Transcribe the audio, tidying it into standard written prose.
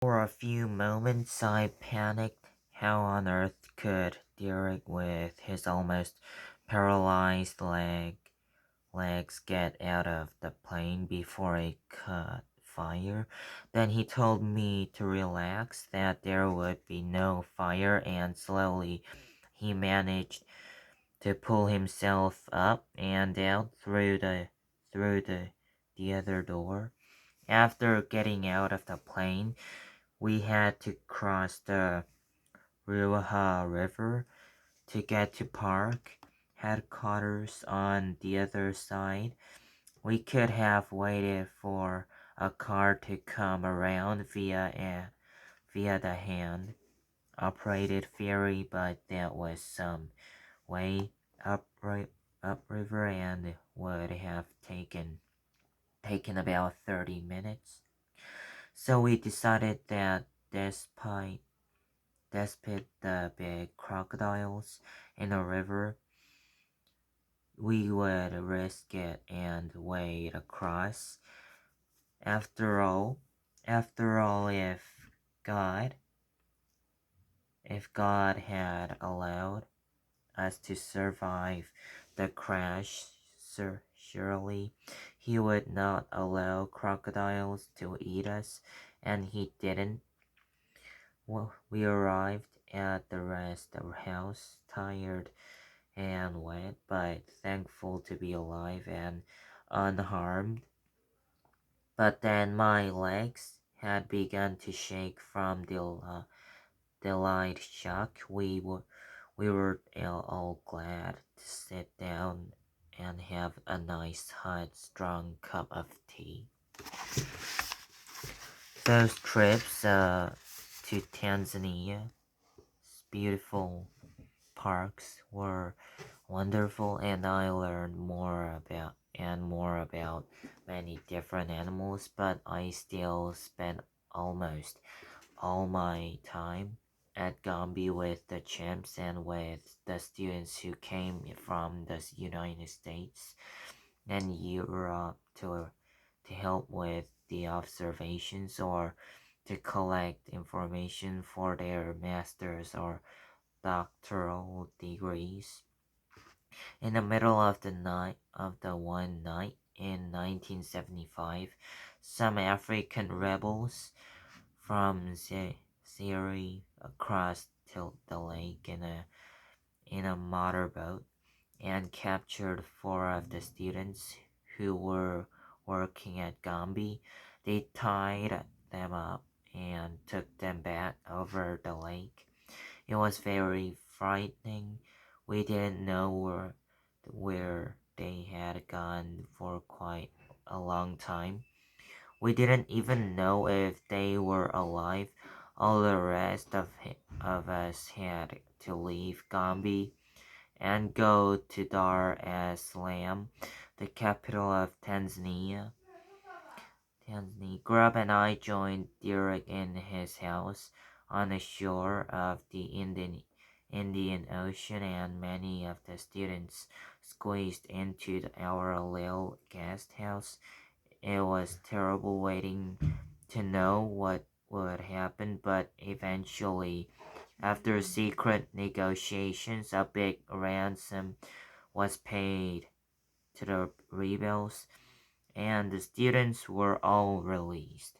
For a few moments I panicked. How on earth could Derek, with his almost paralyzed legs, get out of the plane before it caught fire? Then he told me to relax, that there would be no fire, and slowly he managed to pull himself up and out through the other door. After getting out of the plane, we had to cross the Ruaha River to get to park headquarters on the other side. We could have waited for a car to come around via the hand operated ferry, but that was some way upriver and would have taken about 30 minutes. So we decided that despite the big crocodiles in the river, we would risk it and wade across. After all, God, if God had allowed us to survive the crash, surely He would not allow crocodiles to eat us, and He didn't. Well, we arrived at the rest house, tired and wet, but thankful to be alive and unharmed. But then my legs had begun to shake from the light shock. We were all glad to sit down and have a nice hot strong cup of tea. Those trips to Tanzania, beautiful parks, were wonderful, and I learned more about many different animals, but I still spent almost all my time at Gombe with the chimps and with the students who came from the United States and Europe to help with the observations or to collect information for their master's or doctoral degrees. In the middle of the one night in 1975, some African rebels from Syria across the lake in a motorboat and captured four of the students who were working at Gombe. They tied them up and took them back over the lake. It was very frightening. We didn't know where they had gone for quite a long time. We didn't even know if they were alive. All the rest of us had to leave Gombe and go to Dar es Salaam, the capital of Tanzania. Grub and I joined Derek in his house on the shore of the Indian Ocean, and many of the students squeezed into our little guest house. It was terrible waiting to know what would happen, but eventually, after secret negotiations, a big ransom was paid to the rebels, and the students were all released.